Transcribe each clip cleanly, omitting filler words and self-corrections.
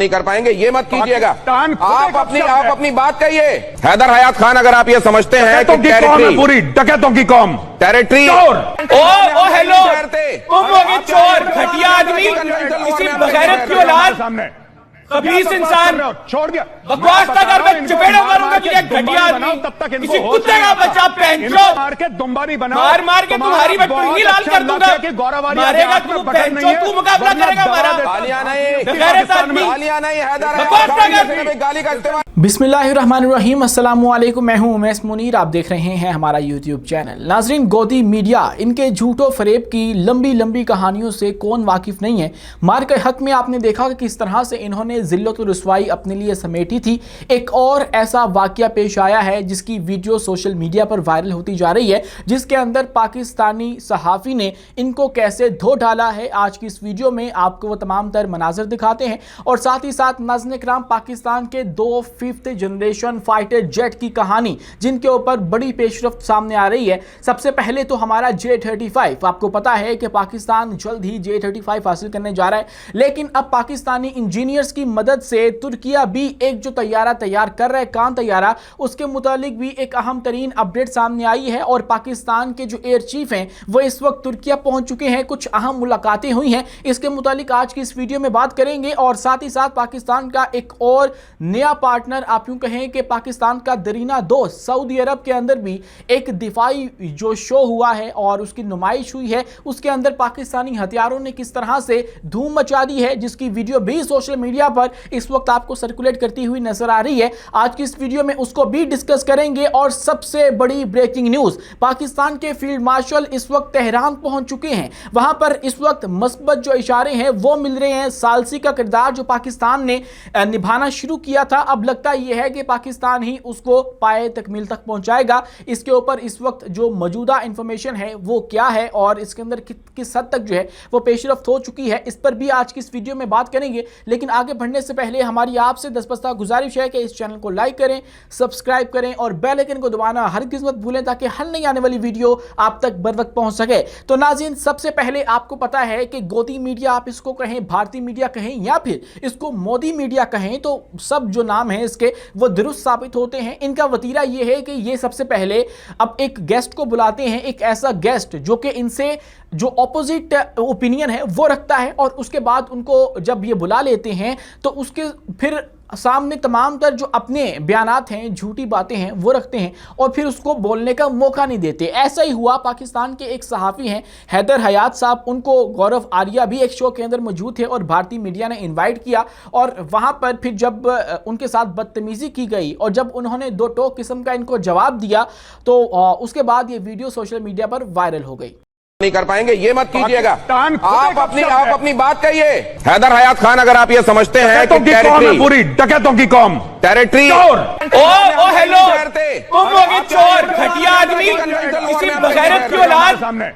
नहीं कर पाएंगे, ये मत कीजिएगा। आप अपनी बात कहिए। हैदर हयात खान, अगर आप ये समझते हैं कि टेरिटरी पूरी डकैतों की कौम, टेरिटरी ओ हेलो, तुम लोग चोर, घटिया आदमी, किसी बगैरत की औलाद, सामने खबीस इंसान, छोड़ दिया बकवास ना कर, मैं चपेड़ा मारूंगा कि ये घटिया आदमी, तब तक किसी कुत्ते का बच्चा पहनचो, मार के दुम्बारी बना, मार के तुम्हारी बटुंगी लाल कर दूंगा, मारेगा तू, पहनचो तू, मुकाबला करेगा हमारा। गालियां नहीं, गैरत आदमी, गालियां नहीं, हैदर बकवास ना कर, गाली का इस्तेमाल। बिस्मिल्लाहिर्रहमानिर्रहीम, अस्सलाम वालेकुम। मैं हूं उमैस मुनीर, आप देख रहे हैं हमारा यूट्यूब चैनल। नाजरीन, गोदी मीडिया इनके झूठो फरेब की लंबी लंबी कहानियों से कौन वाकिफ नहीं है। मार के हक में आपने देखा कि किस तरह से इन्होंने जिल्लत और रुसवाई अपने लिए समेटी थी। एक और ऐसा वाकया पेश आया है जिसकी वीडियो सोशल मीडिया पर वायरल होती जा रही है, जिसके अंदर पाकिस्तानी सहाफ़ी ने इनको कैसे धो डाला है। आज की इस वीडियो में आपको वो तमाम तर मनाजर दिखाते हैं और साथ ही साथ नाज़रीन इकराम, पाकिस्तान के 2 5th जनरेशन फाइटर जेट की कहानी, जिनके ऊपर बड़ी पेशरफ्त सामने आ रही है। सबसे पहले तो हमारा J-35, आपको पता है कि पाकिस्तान जल्द ही J-35 हासिल करने जा रहा है, लेकिन अब पाकिस्तानी इंजीनियर्स की मदद से तुर्किया भी एक जो तैयारा तैयार कर रहा है, कान तैयारा, उसके मुतालिक भी एक अहम तरीन अपडेट सामने आई है। और पाकिस्तान के जो एयर चीफ हैं वो इस वक्त तुर्किया पहुंच चुके हैं। कुछ अहम मुलाकातें हुई हैं, इसके मुतालिक आज की इस वीडियो में बात करेंगे। और साथ ही साथ पाकिस्तान का एक और नया पार्टनर, आप यूं कहें कि पाकिस्तान का दरीना दोस्त सऊदी अरब के अंदर भी एक दिफाई जो शो हुआ है और उसकी नुमाइश हुई है, उसके अंदर पाकिस्तानी हथियारों ने किस तरह से धूम मचा दी है, जिसकी वीडियो भी सोशल मीडिया पर इस वक्त आपको सर्कुलेट करती हुई नजर आ रही है। आज की इस वीडियो में उसको भी डिस्कस करेंगे। और सबसे बड़ी ब्रेकिंग न्यूज, पाकिस्तान के फील्ड मार्शल इस वक्त तेहरान पहुंच चुके हैं। वहां पर इस वक्त मस्बत जो इशारे हैं वो मिल रहे हैं। सालसी का किरदार जो पाकिस्तान ने निभाना शुरू किया था, अब लगता यह है कि पाकिस्तान ही उसको पाए तकमील तक पहुंचाएगा। इसके ऊपर इस वक्त जो मौजूदा इंफॉर्मेशन है वो क्या है और इसके अंदर किस हद तक जो है वो पेशरफ्त हो चुकी है, इस पर भी आज की इस वीडियो में बात करेंगे। लेकिन आगे बढ़ने से पहले हमारी आपसे दस्तबस्ता गुजारिश है कि इस चैनल को लाइक करें, सब्सक्राइब करें और बेल आइकन को दबाना हरगिज़ मत भूलें, ताकि हर नई आने वाली वीडियो आप तक बर वक्त पहुंच सके। तो नाज़रीन, सबसे पहले आपको पता है कि गोदी मीडिया, आप इसको कहें भारतीय मीडिया कहें या फिर इसको मोदी मीडिया कहें, तो सब जो नाम है इसके वो दुरुस्त साबित होते हैं। इनका वतीरा ये है कि ये सबसे पहले अब एक गेस्ट को बुलाते हैं, एक ऐसा गेस्ट जो कि इनसे जो ऑपोजिट ओपिनियन है वो रखता है, और उसके बाद उनको जब ये बुला लेते हैं तो उसके फिर सामने तमाम तर जो अपने बयानात हैं, झूठी बातें हैं वो रखते हैं और फिर उसको बोलने का मौका नहीं देते। ऐसा ही हुआ, पाकिस्तान के एक सहाफ़ी हैं हैदर हयात साहब, उनको गौरव आर्या भी एक शो के अंदर मौजूद थे और भारतीय मीडिया ने इनवाइट किया, और वहाँ पर फिर जब उनके साथ बदतमीज़ी की गई और जब उन्होंने 2 टोक किस्म का इनको जवाब दिया, तो उसके बाद ये वीडियो सोशल मीडिया पर वायरल हो गई। नहीं कर पाएंगे, ये मत कीजिएगा। आप अपनी बात कहिए। हैदर हयात खान, अगर आप ये समझते हैं कि टेरिटरी पूरी डकैतों की कौम, टेरिटरी ओ हेलो, तुम लोग चोर, घटिया आदमी, किसी बगैरत की औलाद, सामने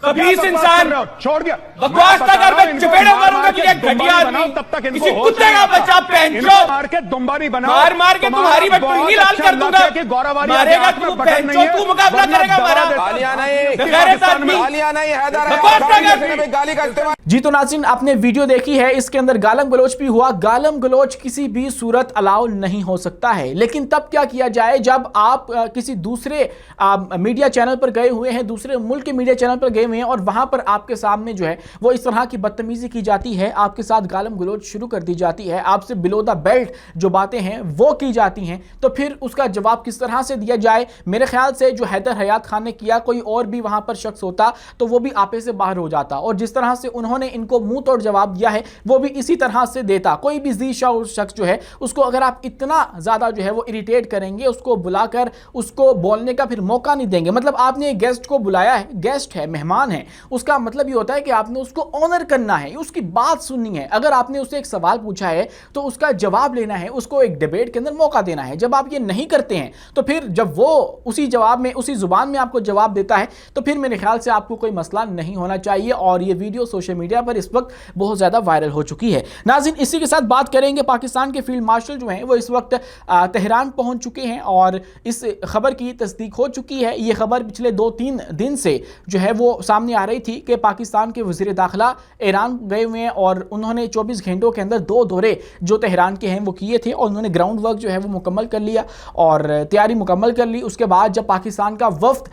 खबीस इंसान, छोड़ दिया, बकवास ना कर, मैं चपेड़ा मारूंगा कि ये घटिया आदमी, तब तक किसी कुत्ते का बच्चा पहनचो, मार के दुम्बारी बना, मार के तुम्हारी बटुंगी लाल कर दूंगा, मारेगा तू, पहनचो तू, मुकाबला करेगा हमारा। गालियां नहीं, गैरत आदमी, गालियां नहीं, हैदर बकवास ना कर, गाली का इस्तेमाल। जी तो नाज़रीन, आपने वीडियो देखी है, इसके अंदर गालम गलोच भी हुआ। गालम गलोच किसी भी सूरत अलाउ नहीं हो सकता है, लेकिन तब क्या किया जाए जब आप किसी दूसरे मीडिया चैनल पर गए हुए हैं, दूसरे मुल्क के मीडिया चैनल पर गए हुए हैं और वहां पर आपके सामने जो है वो इस तरह की बदतमीजी की जाती है, आपके साथ गालम गलोच शुरू कर दी जाती है, आपसे बिलो द बेल्ट जो बातें हैं वो की जाती हैं, तो फिर उसका जवाब किस तरह से दिया जाए। मेरे ख्याल से जो हैदर हयात खान ने किया, कोई और भी वहां पर शख्स होता तो वो भी आपे से बाहर हो जाता, और जिस तरह से उन्होंने इनको मुंह तोड़ जवाब दिया है वो भी इसी तरह से देता। कोई भी ज़ीशा शख्स जो है उसको अगर आप इतना ज्यादा जो है वो इरिटेट करेंगे, उसको बुलाकर उसको बोलने का फिर मौका नहीं देंगे। मतलब आपने गेस्ट को बुलाया है, गेस्ट है, मेहमान है, उसका मतलब ये होता है कि आपने उसको ऑनर करना है, उसकी बात सुननी है। अगर आपने उससे एक सवाल पूछा है तो उसका जवाब लेना है, उसको एक डिबेट के अंदर मौका देना है। जब आप ये नहीं करते हैं तो फिर जब वो उसी जवाब में, उसी जुबान में आपको जवाब देता है, तो फिर मेरे ख्याल से आपको कोई मसला नहीं होना चाहिए। और ये वीडियो सोशल मीडिया पर इस वक्त बहुत ज़्यादा वायरल हो चुकी है। नाज़रीन, इसी के साथ बात करेंगे, पाकिस्तान के फील्ड मार्शल जो हैं वो इस वक्त तेहरान पहुंच चुके हैं और इस खबर की तस्दीक हो चुकी है। ये खबर पिछले 2-3 दिन से जो है वो सामने आ रही थी कि पाकिस्तान के वज़ीर वज़ीर दाखिला ईरान गए हुए हैं और उन्होंने 24 घंटों के अंदर 2 दौरे जो तेहरान के हैं वो किए थे और उन्होंने ग्राउंड वर्क जो है वो मुकम्मल कर लिया और तैयारी मुकम्मल कर ली। उसके बाद जब पाकिस्तान का वफ्द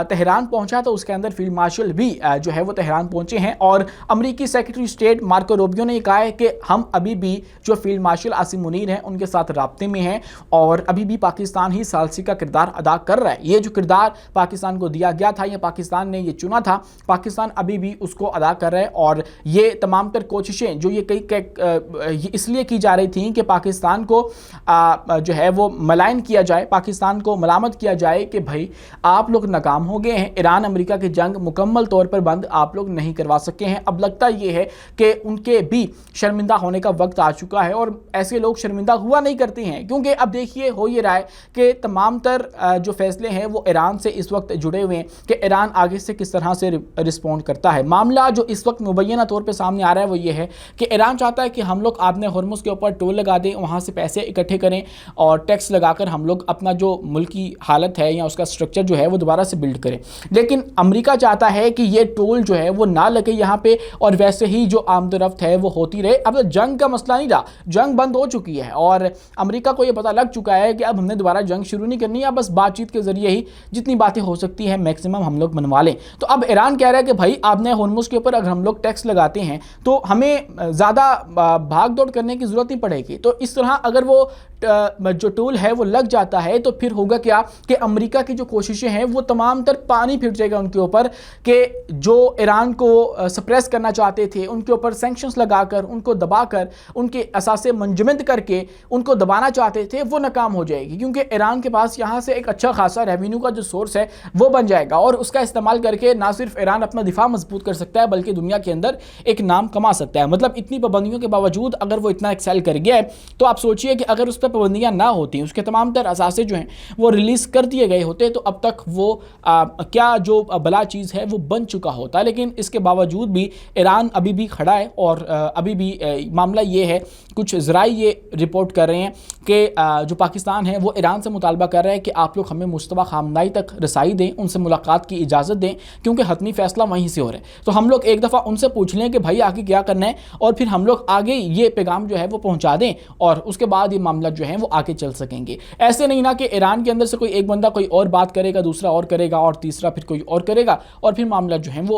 तेहरान पहुंचा तो उसके अंदर फील्ड मार्शल भी जो है वो तेहरान पहुंचे हैं और अमेरिकी सेक्रेटरी स्टेट मार्को रूबियो ने कहा है कि हम अभी भी जो फील्ड मार्शल आसिम मुनीर हैं उनके साथ राब्ते में हैं और अभी भी पाकिस्तान ही सालसी का किरदार अदा कर रहा है। ये जो किरदार पाकिस्तान को दिया गया था या पाकिस्तान ने ये चुना था, पाकिस्तान अभी भी उसको अदा कर रहा है और ये तमाम तर कोशिशें जो ये कई इसलिए की जा रही थी कि पाकिस्तान को जो है वो मलाइन किया जाए, पाकिस्तान को मलामत किया जाए कि भाई आप लोग नाकाम हो गए हैं, ईरान अमेरिका की जंग मुकम्मल तौर पर बंद आप लोग नहीं करवा सके हैं। अब लगता ये है कि उनके भी शर्मिंदा होने का वक्त आ चुका है और ऐसे लोग शर्मिंदा हुआ नहीं करते हैं क्योंकि अब देखिए हो ये रहा है कि तमाम तर जो फैसले हैं वो ईरान से इस वक्त जुड़े हुए हैं कि ईरान आगे से किस तरह से रिस्पॉन्ड करता है। मामला जो इस वक्त मुबैना तौर पर सामने आ रहा है वो ये है कि ईरान चाहता है कि हम लोग आपने हॉर्मुज़ के ऊपर टोल लगा दें, वहाँ से पैसे इकट्ठे करें और टैक्स लगाकर हम लोग अपना जो मुल्की हालत है या उसका स्ट्रक्चर जो है वो दोबारा से बिल्ड करें। लेकिन अमेरिका चाहता है कि ये टोल जो है वो ना लगे यहाँ पे और वैसे ही जो आमदरफ्त है वो होती रहे। अब जंग का मसला नहीं रहा, जंग बंद हो चुकी है और अमेरिका को ये पता लग चुका है कि अब हमने दोबारा जंग शुरू नहीं करनी है, बस बातचीत के जरिए ही जितनी बातें हो सकती है मैक्सिमम हम लोग मनवा लें। तो अब ईरान कह रहा है कि भाई आपने हॉर्मुज़ के ऊपर अगर हम लोग टैक्स लगाते हैं तो हमें ज़्यादा भाग दौड़ करने की ज़रूरत नहीं पड़ेगी। तो इस तरह अगर वो जो टूल है वो लग जाता है तो फिर होगा क्या कि अमेरिका की जो कोशिशें हैं वो तमाम तर पानी फिर जाएगा उनके ऊपर कि जो ईरान को सप्रेस करना चाहते थे उनके ऊपर सैंक्शंस लगाकर उनको दबाकर उनके असासे मंजमद करके उनको दबाना चाहते थे वो नाकाम हो जाएगी क्योंकि ईरान के पास यहाँ से एक अच्छा खासा रेवेन्यू का जो सोर्स है वो बन जाएगा और उसका इस्तेमाल करके ना सिर्फ ईरान अपना दिफा मजबूत कर सकता है बल्कि दुनिया के अंदर एक नाम कमा सकता है। मतलब इतनी पाबंदियों के बावजूद अगर वो इतना एक्सेल कर गया है तो आप सोचिए कि अगर उस पर पाबंदियां ना होती, उसके तमाम तर असासे जो हैं वो रिलीज़ कर दिए गए होते तो अब तक वो क्या जो बला चीज़ है वो बन चुका होता। लेकिन इसके बावजूद भी ईरान अभी भी खड़ा है और अभी भी मामला ये है, कुछ ज़राए ये रिपोर्ट कर रहे हैं कि जो पाकिस्तान है वो ईरान से मुतालबा कर रहा है कि आप लोग हमें मुस्तफा खामनाई तक रसाई दें, उनसे मुलाकात की इजाज़त दें क्योंकि हतमी फ़ैसला वहीं से हो रहा है। तो हम लोग एक दफ़ा उनसे पूछ लें कि भाई आगे क्या करना है और फिर हम लोग आगे ये पैगाम जो है वो पहुँचा दें और उसके बाद ये मामला जो है वो आगे चल सकेंगे। ऐसे नहीं ना कि ईरान के अंदर से कोई एक बंदा कोई और बात करेगा, दूसरा और करेगा और तीसरा फिर कोई और करेगा और फिर मामला जो है वो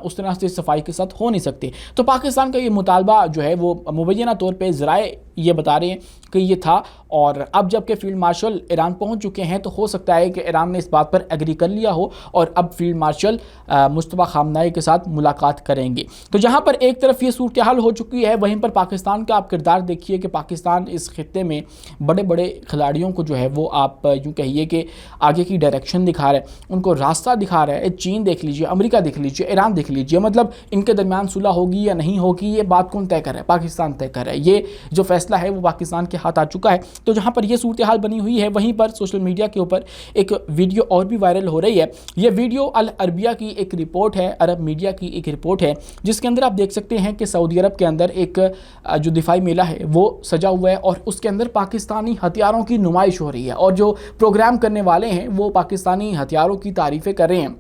उस तरह से सफाई के साथ हो नहीं सकते। तो पाकिस्तान का ये मुतालबा जो है वो मुबैना तौर पर ज़राए ये बता रहे हैं कि ये था और अब जबकि फील्ड मार्शल ईरान पहुंच चुके हैं तो हो सकता है कि ईरान ने इस बात पर एग्री कर लिया हो और अब फील्ड मार्शल मुस्तफा खामनाई के साथ मुलाकात करेंगे। तो जहां पर एक तरफ ये सूरत हाल हो चुकी है वहीं पर पाकिस्तान का आप किरदार देखिए कि पाकिस्तान इस खित्ते में बड़े बड़े खिलाड़ियों को जो है वो आप यूँ कहिए कि आगे की डायरेक्शन दिखा रहा है, उनको रास्ता दिखा रहा है। चीन देख लीजिए, अमेरिका देख लीजिए, ईरान देख लीजिए, मतलब इनके दरमियान सुलह होगी या नहीं होगी ये बात कौन तय कर रहा है? पाकिस्तान तय कर रहा है। ये जो फैसला है वो पाकिस्तान के हाथ आ चुका है। तो जहाँ पर ये सूरत हाल बनी हुई है वहीं पर सोशल मीडिया के ऊपर एक वीडियो और भी वायरल हो रही है। ये वीडियो अल अरबिया की एक रिपोर्ट है, अरब मीडिया की एक रिपोर्ट है जिसके अंदर आप देख सकते हैं कि सऊदी अरब के अंदर एक जो दिफाई मेला है वो सजा हुआ है और उसके अंदर पाकिस्तानी हथियारों की नुमाइश हो रही है और जो प्रोग्राम करने वाले हैं वो पाकिस्तानी हथियारों की तारीफ़ें कर रहे हैं।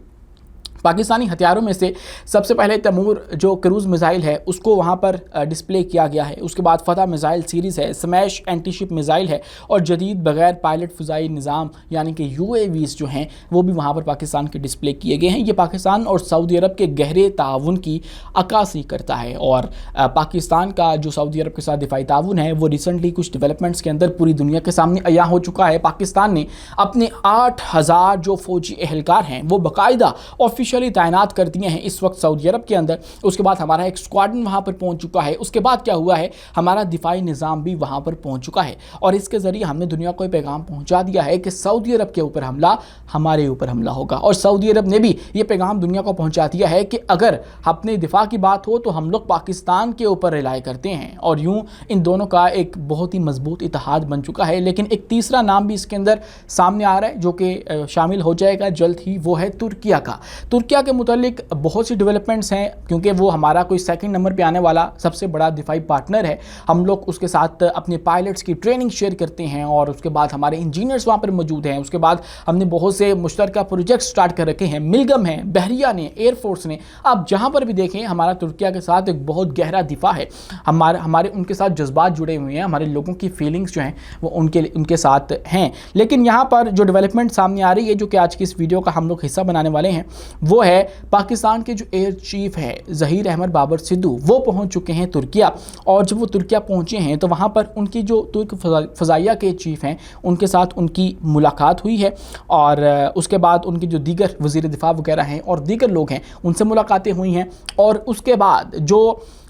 पाकिस्तानी हथियारों में से सबसे पहले तैमूर जो क्रूज़ मिसाइल है उसको वहाँ पर डिस्प्ले किया गया है। उसके बाद फतह मिसाइल सीरीज़ है, स्मैश एंटीशिप मिसाइल है और जदीद बगैर पायलट फ़िज़ाई निज़ाम यानी कि UAVs जो हैं वो भी वहाँ पर पाकिस्तान के डिस्प्ले किए गए हैं। ये पाकिस्तान और सऊदी अरब के गहरे ताउन की अक्कासी करता है और पाकिस्तान का जो सऊदी अरब के साथ दिफाई ताउन है वो रिसेंटली कुछ डेवलपमेंट्स के अंदर पूरी दुनिया के सामने अया हो चुका है। पाकिस्तान ने अपने 8000 जो फ़ौजी एहलकार हैं वो बाकायदा ऑफिशियली तैनात कर दिए हैं इस वक्त सऊदी अरब के अंदर। उसके बाद हमारा एक स्क्वाड्रन वहाँ पर पहुँच चुका है। उसके बाद क्या हुआ है, हमारा दिफाई निज़ाम भी वहाँ पर पहुँच चुका है और इसके ज़रिए हमने दुनिया को पैगाम पहुँचा दिया है कि सऊदी अरब के ऊपर हमला हमारे ऊपर हमला होगा। और सऊदी अरब ने भी ये पैगाम दुनिया को पहुँचा दिया है कि अगर अपने दिफा की बात हो तो हम लोग पाकिस्तान के ऊपर रिलाई करते हैं और यूँ इन दोनों का एक बहुत ही मजबूत इत्तेहाद बन चुका है। लेकिन एक तीसरा नाम भी इसके अंदर सामने आ रहा है जो कि शामिल हो जाएगा जल्द ही, वो है तुर्किया का। तुर्किया के मुतालिक बहुत सी डेवलपमेंट्स हैं, क्योंकि वो हमारा कोई सेकंड नंबर पे आने वाला सबसे बड़ा दिफाई पार्टनर है। हम लोग उसके साथ अपने पायलट्स की ट्रेनिंग शेयर करते हैं और उसके बाद हमारे इंजीनियर्स वहाँ पर मौजूद हैं। उसके बाद हमने बहुत से मुश्तरका प्रोजेक्ट स्टार्ट कर रखे हैं, मिलगम है, बहरिया ने, एयरफोर्स ने। आप जहाँ पर भी देखें हमारा तुर्किया के साथ एक बहुत गहरा दिफा है, हमारे उनके साथ जज्बात जुड़े हुए हैं, हमारे लोगों की फीलिंग्स जो हैं वो उनके साथ हैं। लेकिन यहाँ पर जो डेवलपमेंट सामने आ रही है, जो कि आज की इस वीडियो का हम लोग हिस्सा बनाने वाले हैं, वो है पाकिस्तान के जो एयर चीफ है ज़हीर अहमद बाबर सिद्धू, वो पहुँच चुके हैं तुर्किया। और जब वो तुर्किया पहुँचे हैं तो वहाँ पर उनकी जो तुर्क फ़ज़ाइया के चीफ हैं उनके साथ उनकी मुलाकात हुई है और उसके बाद उनके जो दीगर वज़ीर दिफा वगैरह हैं और दीगर लोग हैं उनसे मुलाकातें हुई हैं। और उसके बाद जो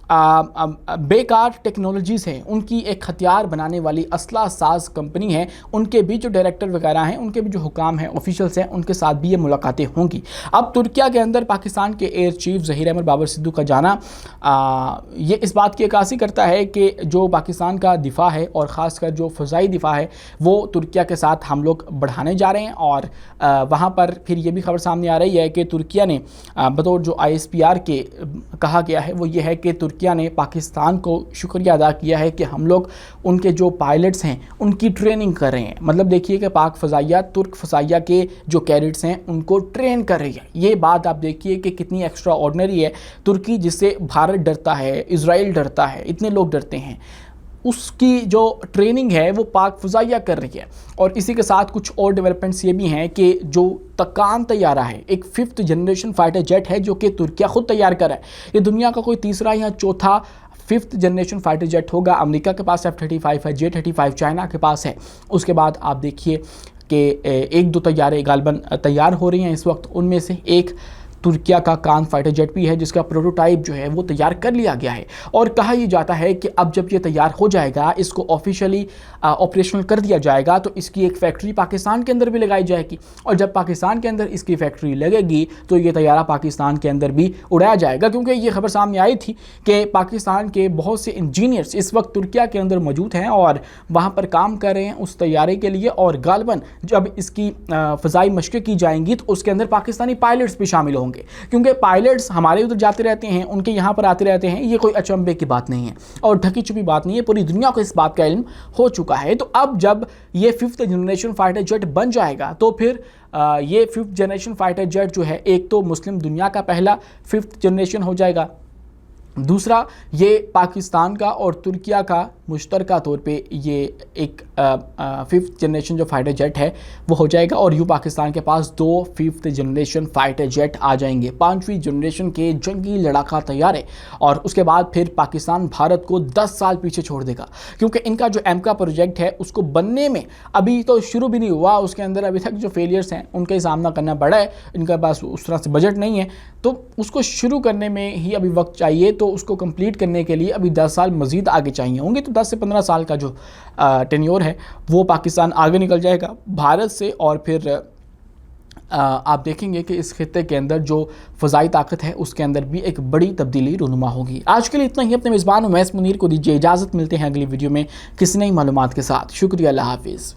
बेकार टेक्नोलॉजीज़ हैं, उनकी एक हथियार बनाने वाली असला साज कंपनी है, उनके भी जो डायरेक्टर वगैरह हैं, उनके भी जो हुकाम हैं, ऑफिशियल्स हैं, उनके साथ भी ये मुलाकातें होंगी। अब तुर्किया के अंदर पाकिस्तान के एयर चीफ ज़हीर अहमद बाबर सिद्धू का जाना ये इस बात की अक्कासी करता है कि जो पाकिस्तान का दिफा है और ख़ासकर जो फ़ज़ाई दिफा है वो तुर्किया के साथ हम लोग बढ़ाने जा रहे हैं। और वहाँ पर फिर ये भी खबर सामने आ रही है कि तुर्किया ने बतौर जो ISPR के कहा गया है वो ये है कि तुर्किया ने पाकिस्तान को शुक्रिया अदा किया है कि हम लोग उनके जो पायलट्स हैं उनकी ट्रेनिंग कर रहे हैं। मतलब देखिए कि पाक फ़ज़ाइया तुर्क फ़ज़ाइया के जो कैडेट्स हैं उनको ट्रेन कर रही है। ये बात आप देखिए कि कितनी एक्स्ट्रा ऑर्डिनरी है। तुर्की जिससे भारत डरता है, इज़राइल डरता है, इतने लोग डरते हैं, उसकी जो ट्रेनिंग है वो पाक फ़ज़ाइया कर रही है। और इसी के साथ कुछ और डेवलपमेंट्स ये भी हैं कि जो तकान तैयारा है, एक 5th जनरेशन फाइटर जेट है जो कि तुर्किया ख़ुद तैयार कर रहा है। ये दुनिया का कोई तीसरा या चौथा 5th जनरेशन फाइटर जेट होगा। अमेरिका के पास F-35 है, J-35 चाइना के पास है। उसके बाद आप देखिए कि 1-2 तैयारे गालबन तैयार हो रही हैं इस वक्त। उनमें से एक तुर्किया का कान फाइटर जेट भी है जिसका प्रोटोटाइप जो है वो तैयार कर लिया गया है। और कहा यह जाता है कि अब जब ये तैयार हो जाएगा, इसको ऑफिशियली ऑपरेशनल कर दिया जाएगा, तो इसकी एक फैक्ट्री पाकिस्तान के अंदर भी लगाई जाएगी। और जब पाकिस्तान के अंदर इसकी फैक्ट्री लगेगी तो ये तैयारा पाकिस्तान के अंदर भी उड़ाया जाएगा। क्योंकि ये खबर सामने आई थी कि पाकिस्तान के बहुत से इंजीनियर्स इस वक्त तुर्किया के अंदर मौजूद हैं और वहाँ पर काम कर रहे हैं उस तैयारे के लिए। और गालबन जब इसकी फ़ज़ाई मशक़ें की जाएंगी तो उसके अंदर पाकिस्तानी पायलट्स भी शामिल होंगे, क्योंकि पायलट्स हमारे उधर जाते रहते हैं, उनके यहाँ पर आते रहते हैं। ये कोई अचंभे की बात नहीं है और ढकी छुपी बात नहीं है, पूरी दुनिया को इस बात का इल्म हो चुका है। तो अब जब ये 5th जनरेशन फाइटर जेट बन जाएगा तो फिर ये 5th जनरेशन फाइटर जेट जो है, एक तो मुस्लिम दुनिया का पहला 5th जनरेशन हो जाएगा, दूसरा ये पाकिस्तान का और तुर्किया का मुश्तरका तौर पे ये एक 5th जनरेशन जो फाइटर जेट है वो हो जाएगा। और यूँ पाकिस्तान के पास 2 5th जनरेशन फाइटर जेट आ जाएंगे, 5वीं जनरेशन के जंगी लड़ाका तैयार है। और उसके बाद फिर पाकिस्तान भारत को 10 साल पीछे छोड़ देगा, क्योंकि इनका जो एमका प्रोजेक्ट है उसको बनने में अभी तो शुरू भी नहीं हुआ। उसके अंदर अभी तक जो फेलियर्स हैं उनका सामना करना पड़ा है, इनके पास उस तरह से बजट नहीं है, तो उसको शुरू करने में ही अभी वक्त चाहिए। तो उसको कंप्लीट करने के लिए अभी 10 साल मज़ीद आगे चाहिए होंगे। तो 10 से 15 साल का जो टेन्योर है वो पाकिस्तान आगे निकल जाएगा भारत से। और फिर आप देखेंगे कि इस खित्ते के अंदर जो फ़ज़ाई ताकत है उसके अंदर भी एक बड़ी तब्दीली रूनुमा होगी। आज के लिए इतना ही। अपने मेज़बान उमैस मुनीर को दीजिए इजाज़त, मिलते हैं अगली वीडियो में किसी नई मालूमात के साथ। शुक्रिया, अल्लाह हाफ़िज़।